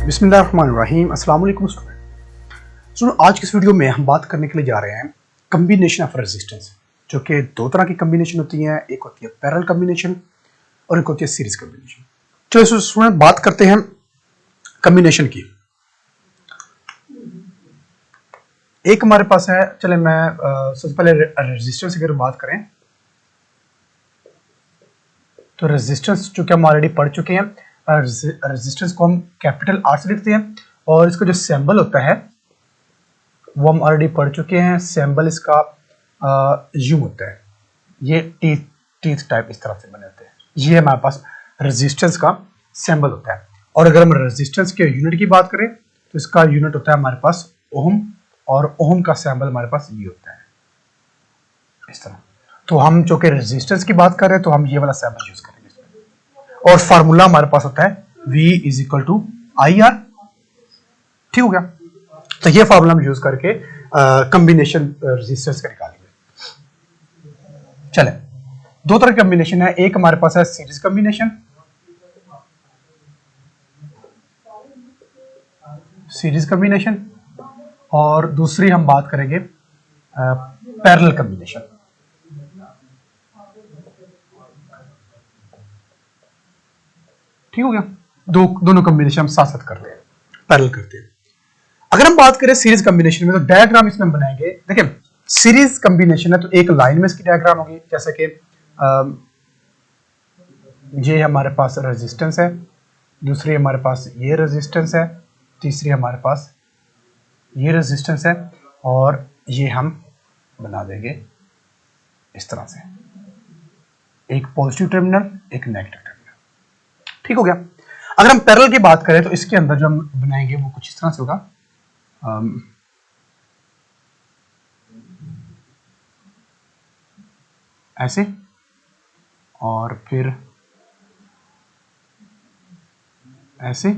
बिस्मिल्लाहिर्रहमानिर्रहीम। अस्सलाम वालेकुम स्टूडेंट। आज की इस वीडियो में हम बात करने के लिए जा रहे हैं कम्बिनेशन ऑफ रेजिस्टेंस, जो कि दो तरह की कम्बिनेशन होती हैं। एक होती है पैरेलल कम्बिनेशन और एक होती है सीरीज कम्बिनेशन। चलो स्टूडेंट बात करते हैं कम्बिनेशन की। एक हमारे पास है, चले मैं सबसे पहले रेजिस्टेंस की अगर बात करें तो रेजिस्टेंस जो कि हम ऑलरेडी पढ़ चुके हैं। रेजिस्टेंस को हम कैपिटल आर से लिखते हैं और इसका जो सिंबल होता है वो हम ऑलरेडी पढ़ चुके हैं। सिंबल इसका यू होता है, ये टीथ टाइप इस तरह से बने होते हैं। ये हमारे पास रेजिस्टेंस का सिंबल होता है। और अगर हम रेजिस्टेंस के यूनिट की बात करें तो इसका यूनिट होता है हमारे पास ओम, और ओम का सिंबल हमारे पास ये होता है इस तरह। तो हम जो कि रेजिस्टेंस की बात कर रहे हैं तो हम ये वाला सिंबल यूज करेंगे और फार्मूला हमारे पास होता है V is equal to I R. ठीक हो गया। तो ये फार्मूला हम यूज करके कम्बिनेशन रेजिस्टेंस का निकालेंगे। चले, दो तरह की कम्बिनेशन है। एक हमारे पास है सीरीज कम्बिनेशन, और दूसरी हम बात करेंगे पैरेलल कम्बिनेशन। ठीक हो गया। दोनों कम्बिनेशन हम साथ साथ करते हैं, पैरेलल करते हैं। अगर हम बात करें सीरीज कम्बिनेशन में तो डायग्राम इसमें बनाएंगे। देखिए सीरीज कम्बिनेशन है तो एक लाइन में इसकी डायग्राम होगी, जैसे कि ये हमारे पास रेजिस्टेंस है, दूसरी हमारे पास ये रेजिस्टेंस है, तीसरी हमारे पास ये रेजिस्टेंस है, और ये हम बना देंगे इस तरह से, एक पॉजिटिव टर्मिनल एक नेगेटिव टर्मिनल। ठीक हो गया। अगर हम पैरेलल की बात करें तो इसके अंदर जो हम बनाएंगे वो कुछ इस तरह से होगा। ऐसे, और फिर ऐसे,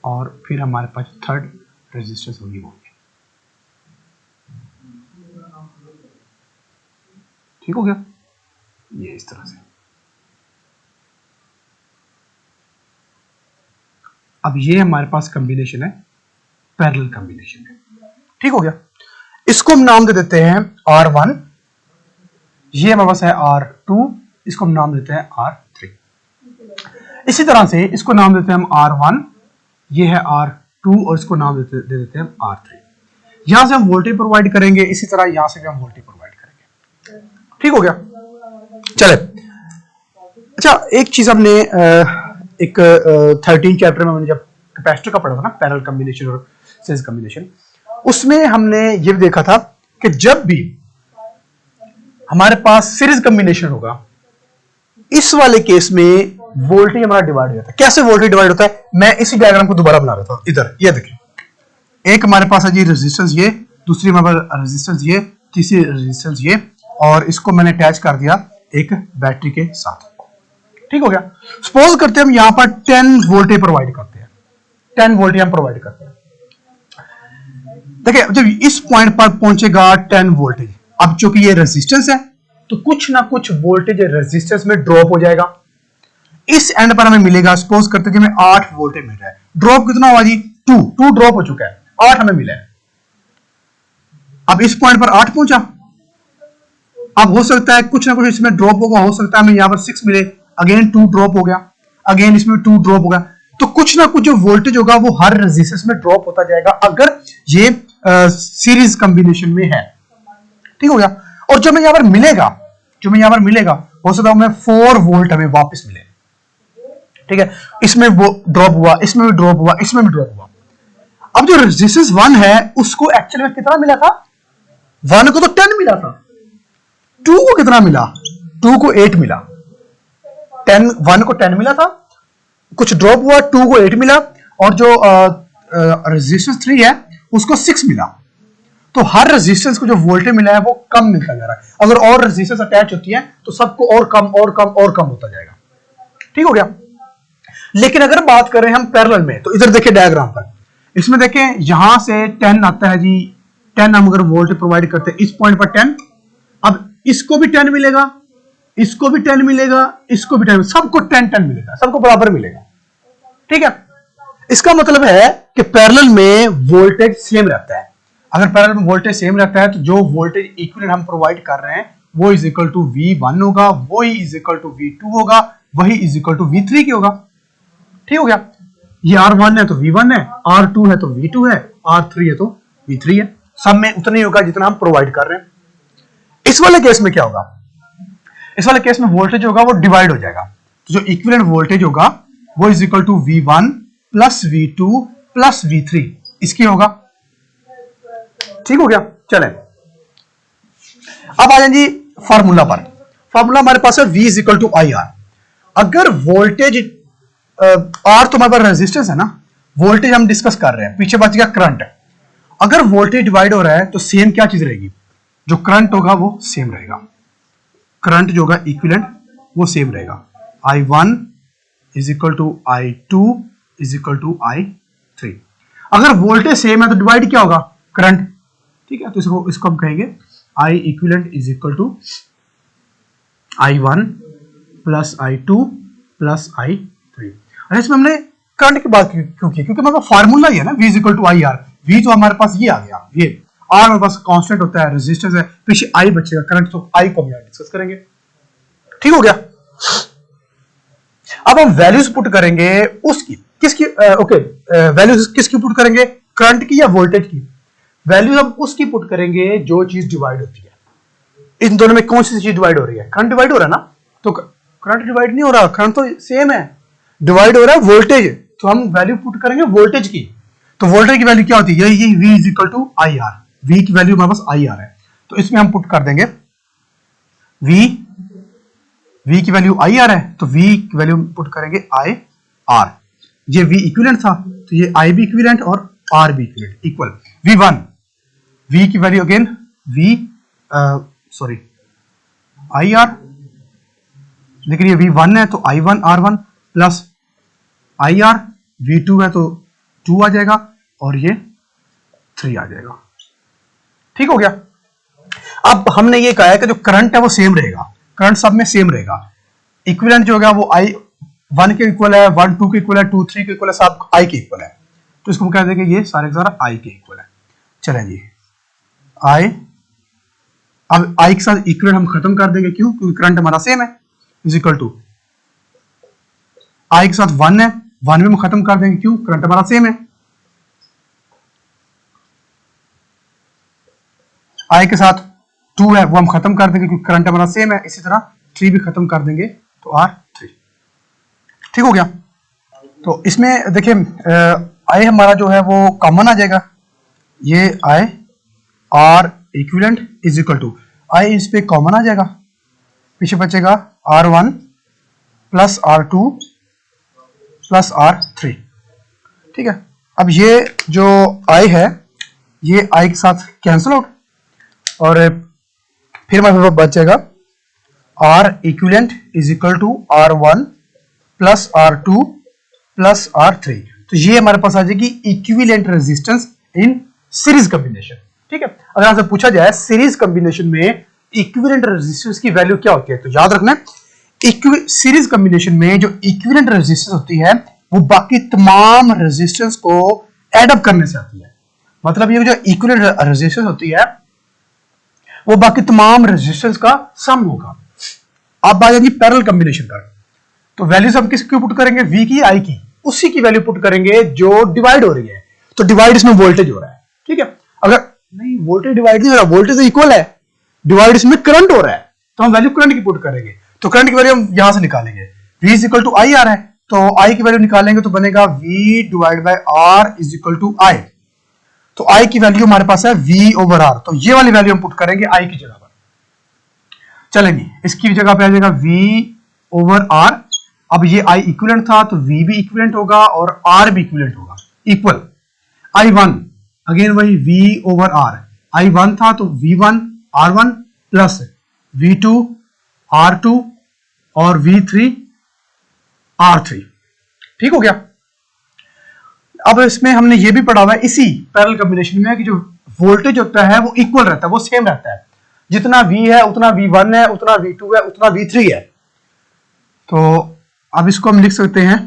और फिर हमारे पास थर्ड रेजिस्टेंस होगी वो। ठीक हो गया। ये इस तरह से। अब ये हमारे पास कम्बिनेशन है, पैरेलल कम्बिनेशन है। ठीक हो गया। इसको हम नाम दे देते हैं R1, ये हमारे पास है R2, इसको हम नाम देते हैं R3। इसी तरह से इसको नाम देते हैं हम R1, ये है R2, और इसको नाम दे देते हैं हम R3। यहां से हम वोल्टेज प्रोवाइड करेंगे, इसी तरह यहां से भी हम वोल्टेज प्रोवाइड करेंगे। ठीक हो गया। चले, अच्छा एक चीज हमने एक 13 चैप्टर में जब कैपेसिटर का पढ़ा था ना, पैरेलल कम्बिनेशन और सीरीज कम्बिनेशन, उसमें हमने ये भी देखा था कि जब भी हमारे पास सीरीज कम्बिनेशन होगा, इस वाले केस में वोल्टेज हमारा डिवाइड हो जाता है। कैसे वोल्टेज डिवाइड होता है, मैं इसी डायग्राम को दोबारा बना रहा था। इधर ये देखिए, एक हमारे पास है जी रेजिस्टेंस ये, दूसरी हमारे पास रेजिस्टेंस ये, तीसरी रेजिस्टेंस ये, और इसको मैंने अटैच कर दिया एक बैटरी के साथ। ठीक हो गया। सपोज करते हैं हम यहां पर 10 वोल्टेज प्रोवाइड करते हैं, 10 वोल्टेज हम प्रोवाइड करते हैं। देखिए जब इस पॉइंट पर पहुंचेगा 10 वोल्टेज, अब चूंकि ये रेजिस्टेंस है तो कुछ ना कुछ वोल्टेज रेजिस्टेंस में ड्रॉप हो जाएगा। इस एंड पर हमें मिलेगा, सपोज करते हैं कि हमें 8 वोल्टेज मिल रहा है। ड्रॉप कितना हुआ जी? 2 ड्रॉप हो चुका है, 8 हमें मिला है। अब इस पॉइंट पर 8 पहुंचा, अब हो सकता है कुछ ना कुछ इसमें ड्रॉप होगा, हो सकता है हमें यहां पर 6 मिले, अगेन 2 ड्रॉप हो गया, अगेन इसमें 2 ड्रॉप होगा। तो कुछ ना कुछ जो वोल्टेज होगा वो हर रेजिस्टेंस में ड्रॉप होता जाएगा अगर ये सीरीज कम्बिनेशन में है। ठीक हो गया। और जो हमें यहां पर मिलेगा, हो सकता है हमें 4 वोल्ट हमें वापस मिले। ठीक है, इसमें वो ड्रॉप हुआ, इसमें भी ड्रॉप हुआ, इसमें भी ड्रॉप हुआ। अब जो रेजिस्टेंस 1 है उसको एक्चुअली में कितना मिला था? 1 को तो 10 मिला था। 2 को कितना मिला? 2 को 8 मिला। 1 को 10 मिला था, कुछ ड्रॉप हुआ, 2 को 8 मिला, और जो रेजिस्टेंस 3 है उसको 6 मिला। तो हर रेजिस्टेंस को जो वोल्टेज मिला है वो कम मिलता जा रहा है। अगर और रेजिस्टेंस अटैच होती है तो सबको और कम और कम और कम होता जाएगा। ठीक हो गया। लेकिन अगर बात करें हम पैरेलल में तो इधर देखिए डायग्राम पर, इसमें देखें यहां से 10 आता है जी। 10 हम अगर वोल्टेज प्रोवाइड करते हैं इस पॉइंट पर 10, अब इसको भी 10 मिलेगा, इसको भी 10 मिलेगा, इसको भी 10, सबको 10 मिलेगा, सबको बराबर मिलेगा। ठीक है। इसका मतलब है कि पैरेलल में वोल्टेज सेम रहता है। अगर पैरेलल में वोल्टेज सेम रहता है तो जो वोल्टेज इक्विवेलेंट हम प्रोवाइड कर रहे हैं वो इज इक्वल टू V1 होगा, वही इज इक्वल टू V2 होगा, वही इज इक्वल टू V3 की होगा। ठीक हो गया। ये R1 है तो V1 है, R2 है तो V2 है, R3 है तो V3 है। सब में उतना ही होगा जितना हम प्रोवाइड कर रहे हैं। इस वाले केस में क्या होगा? इस वाले केस में वोल्टेज होगा वो डिवाइड हो जाएगा, तो जो इक्विवेलेंट वोल्टेज होगा वो is equal to V1 plus V2 plus V3 इसकी होगा। ठीक हो गया। चलें अब आ जाए जी फार्मूला पर। फार्मूला हमारे पास है V is equal to I R. अगर वोल्टेज आर तो हमारे पास रेजिस्टेंस है ना, वोल्टेज हम डिस्कस कर रहे हैं, पीछे बच गया करंट। अगर वोल्टेज डिवाइड हो रहा है तो सेम क्या चीज रहेगी? जो करंट होगा वो सेम रहेगा। करंट जो होगा इक्विवेलेंट वो सेम रहेगा। I1 is equal to I2 is equal to I3। अगर वोल्टेज सेम है तो डिवाइड क्या होगा? करंट। ठीक है, तो इसको हम कहेंगे I equivalent is equal to I1 plus I2 plus I3। और इसमें हमने करंट की बात क्यों की? क्योंकि हमारा फार्मूला ही है ना V is equal to I R. V तो हमारे पास ये आ गया, ये R हमारे पास कांस्टेंट होता है, रेजिस्टेंस है, पीछे I बचेगा करंट, तो I को हम यहां डिस्कस करेंगे। ठीक हो गया। अब हम वैल्यूज पुट करेंगे उसकी, किसकी? वैल्यूज किसकी पुट करेंगे? करंट की या वोल्टेज की? वैल्यूज हम उसकी पुट करेंगे जो चीज डिवाइड होती है। इन दोनों में कौन सी चीज डिवाइड हो रही है? करंट डिवाइड हो रहा है ना, तो करंट डिवाइड नहीं हो रहा, करंट तो सेम है। डिवाइड हो रहा है वोल्टेज, तो हम वैल्यू पुट करेंगे वोल्टेज की। तो वोल्टेज की वैल्यू क्या होती है? यही V is equal to I R. V की वैल्यू हमारे पास आई आर है, तो इसमें हम पुट कर देंगे V की वैल्यू आई आर है, तो V की वैल्यू पुट करेंगे आई आर। ये V इक्विवेलेंट था तो ये I भी इक्विवेलेंट और R भी इक्विवेलेंट इक्वल V1। V की वैल्यू अगेन आई आर, लेकिन ये V1 है तो I1 R1 plus I R, V2 है तो 2 आ जाएगा और ये 3 आ जाएगा। ठीक हो गया। अब हमने ये कहा है कि जो करंट है वो सेम रहेगा, करंट सब में सेम रहेगा। इक्विवेलेंट जो होगा वो I1 के इक्वल है, 1 2 के इक्वल है, 2 3 के इक्वल है, सब I के इक्वल है, तो इसको हम कह देंगे ये सारे सारा I के इक्वल है। चलें जी, अब I के साथ इक्विवेलेंट हम खत्म कर देंगे, क्यों? क्योंकि करंट हमारा सेम है। इज इक्वल टू I के साथ 1 है, 1 में हम खत्म कर देंगे, क्यों? करंट हमारा सेम है। I के साथ 2 है, वो हम खत्म कर देंगे क्योंकि करंट हमारा सेम है। इसी तरह 3 भी खत्म कर देंगे तो R3। ठीक हो गया। तो इसमें देखिए I हमारा जो है वो कॉमन आ जाएगा, ये I R equivalent is equal to I इस पे कॉमन आ जाएगा, पीछे बचेगा R1 plus R2 plus R3। ठीक है। अब ये जो I है ये I के साथ कैंसिल आउट, और फिर हमारे पास बचेगा R equivalent is equal to R1 plus R2 plus R3। तो ये हमारे पास आ जाएगी equivalent resistance in series combination. ठीक है। अगर आपसे पूछा जाए सीरीज कॉम्बिनेशन में इक्विवेलेंट रेजिस्टेंस की वैल्यू क्या होती है, तो याद रखना सीरीज कॉम्बिनेशन में जो इक्विवेलेंट रेजिस्टेंस होती है वो बाकी तमाम रेजिस्टेंस को एड अप करने से आती है। मतलब ये जो इक्विवेलेंट रेजिस्टेंस होती है वो बाकी तमाम रेजिस्टेंस का सम होगा। अब आ जाएगी पैरेलल कॉम्बिनेशन पर, तो वैल्यूज हम किसकी पुट करेंगे? V की, I की, उसी की वैल्यू पुट करेंगे जो डिवाइड हो रही है। तो डिवाइड इसमें वोल्टेज हो रहा है। ठीक है। अगर नहीं वोल्टेज डिवाइड नहीं हो रहा, वोल्टेज तो इक्वल है, डिवाइड इसमें करंट हो रहा है, तो हम वैल्यू करंट की पुट करेंगे। तो करंट की वैल्यू हम यहां से निकालेंगे, V is equal to I R है, तो I की वैल्यू निकालेंगे तो बनेगा V divide by R is equal to I। तो I की वैल्यू हमारे पास है V ओवर R, तो ये वाली वैल्यू हम पुट करेंगे I की जगह पर। चलेंगे, इसकी जगह पे आ जाएगा V ओवर R। अब ये I इक्विवेलेंट था तो V भी इक्विवेलेंट होगा और R भी इक्विवेलेंट होगा, इक्वल I1 अगेन वही V ओवर R। I1 था तो V1 R1 plus V2 R2 और V3 R3। ठीक हो गया। अब इसमें हमने ये भी पढ़ा हुआ है इसी पैरेलल कॉम्बिनेशन में कि जो वोल्टेज होता है वो इक्वल रहता है, वो सेम रहता है। जितना V है उतना V1 है, उतना V2 है, उतना V3 है। तो अब इसको हम लिख सकते हैं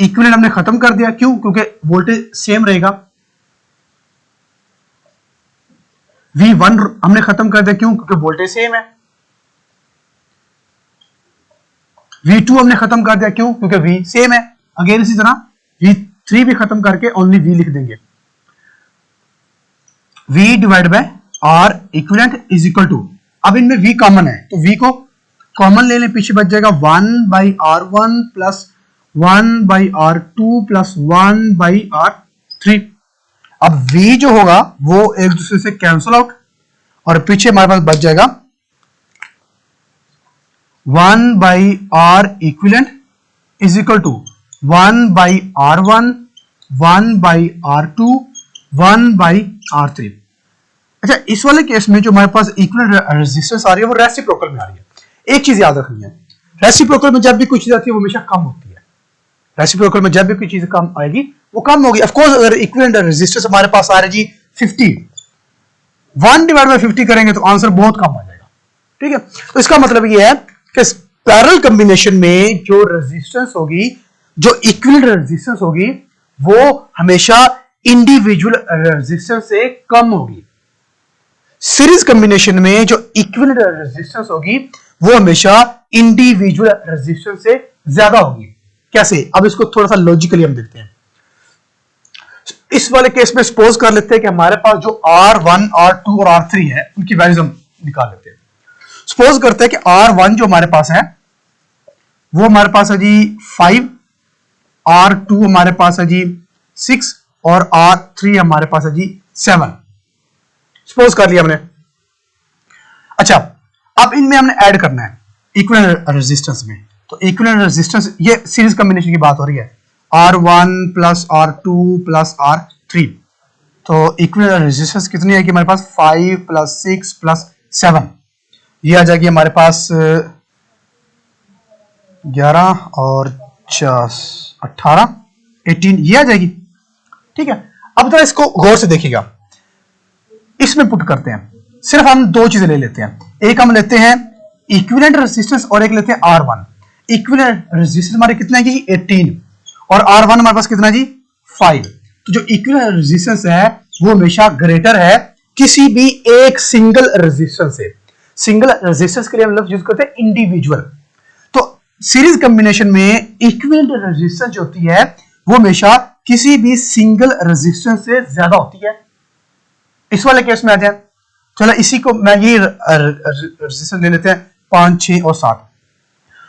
इक्विवेलेंट हमने खत्म कर दिया, क्यों? क्योंकि वोल्टेज सेम रहेगा। V1 हमने खत्म कर दिया, क्यों? क्योंकि वोल्टेज सेम है। V2 हमने खत्म कर दिया, क्यों? क्योंकि V सेम है। अगेन इसी तरह V3 भी खत्म करके ओनली V लिख देंगे। V divide by R equivalent is equal to, अब इनमें V कॉमन है तो V को कॉमन ले लें, पीछे बच जाएगा 1/R1 plus 1/R2 plus 1/R3। अब V जो होगा वो एक दूसरे से कैंसल आउट और पीछे हमारे पास बच जाएगा 1/R equivalent is equal to 1/R1 1/R2 1/R3। अच्छा, इस वाले केस में जो हमारे पास इक्विवेलेंट रेजिस्टेंस आ रही है वो रेसिप्रोकल में आ रही है। एक चीज याद रखनी है, रेसिप्रोकल में जब भी कोई चीज आती है वो हमेशा कम होती है। रेसिप्रोकल में जब भी कोई चीज कम आएगी वो कम होगी। ऑफ कोर्स अगर इक्विवेलेंट रेजिस्टेंस हमारे पास आ रहा है जी 50, 1 डिवाइड बाय 50 करेंगे तो आंसर बहुत कम आ जाएगा। ठीक है, तो इसका मतलब ये है कि पैरेलल कॉम्बिनेशन में जो रेजिस्टेंस होगी, जो इक्विवेलेंट रेजिस्टेंस होगी, वो हमेशा इंडिविजुअल रेजिस्टेंस से कम होगी। सीरीज कॉम्बिनेशन में जो इक्विवेलेंट रेजिस्टेंस होगी वो हमेशा इंडिविजुअल रेजिस्टेंस से ज्यादा होगी। कैसे? अब इसको थोड़ा सा लॉजिकली हम देखते हैं। इस वाले केस में सपोज कर लेते हैं कि हमारे पास जो R1, R2 और R3 है उनकी वैल्यूज हम निकाल लेते हैं। सपोज करते हैं कि R1 जो हमारे पास है वो हमारे पास है जी 5, R2 हमारे पास है जी 6 और R3 हमारे पास है जी 7। सपोज कर लिया हमने। अच्छा, अब इनमें हमने ऐड करना है इक्विवेलेंट रेजिस्टेंस में। तो इक्विवेलेंट रेजिस्टेंस, ये सीरीज कॉम्बिनेशन की बात हो रही है, R1 plus R2 plus R3। तो इक्विवेलेंट रेजिस्टेंस कितनी है कि हमारे पास 5 प्लस 6 प्लस 7, ये आ जाएगी हमारे पास 11 और 18, 18 ये आ जाएगी। ठीक है, अब जरा इसको गौर से देखिएगा, इसमें पुट करते हैं। सिर्फ हम दो चीजें ले लेते हैं, एक हम लेते हैं इक्विवेलेंट रेजिस्टेंस और एक लेते हैं R1। इक्विवेलेंट रेजिस्टेंस हमारे कितना है जी 18 और R1 हमारे पास कितना है जी 5। तो जो इक्विवेलेंट रेजिस्टेंस है वो हमेशा ग्रेटर है किसी भी एक सिंगल रेजिस्टेंस से। सिंगल रेजिस्टेंस के लिए हम लफ्ज यूज करते हैं इंडिविजुअल। तो सीरीज कॉम्बिनेशन में इक्विवेलेंट रेजिस्टेंस जो होती है वो हमेशा किसी भी सिंगल रेजिस्टेंस से ज्यादा होती है। इस वाले केस में आ जाए, चलो इसी को मैं ये रेजिस्टेंस ले लेते हैं 5, 6 और 7।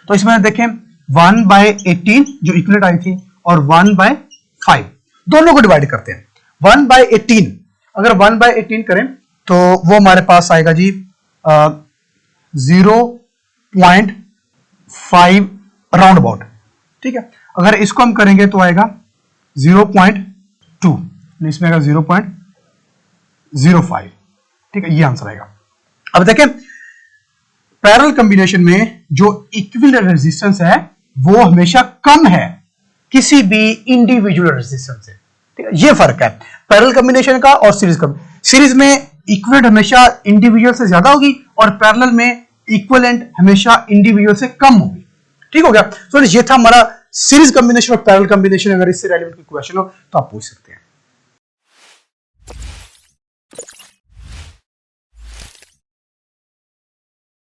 तो इसमें देखें 1/18 जो इक्विवेलेंट आई थी और 1/5, दोनों को डिवाइड करते हैं। 1/18 अगर 1/18 करें तो वो हमारे पास आएगा जी 0.5 राउंड अबाउट। ठीक है, अगर इसको हम करेंगे तो आएगा 0.2, इसमें आएगा 0.05। ठीक है, ये आंसर आएगा। अब देखें पैरेलल कॉम्बिनेशन में जो इक्विवेलेंट रेजिस्टेंस है वो हमेशा कम है किसी भी इंडिविजुअल रेजिस्टेंस से। ठीक है, ये फर्क है पैरेलल कॉम्बिनेशन का और सीरीज का। सीरीज में इक्विवेलेंट हमेशा इंडिविजुअल से ज्यादा होगी और पैरेलल में इक्विवेलेंट हमेशा इंडिविजुअल से कम होगी। ठीक हो गया। तो ये था हमारा सीरीज कॉम्बिनेशन और पैरेलल कॉम्बिनेशन। अगर इससे रिलेटेड कोई क्वेश्चन हो तो आप पूछ सकते हैं।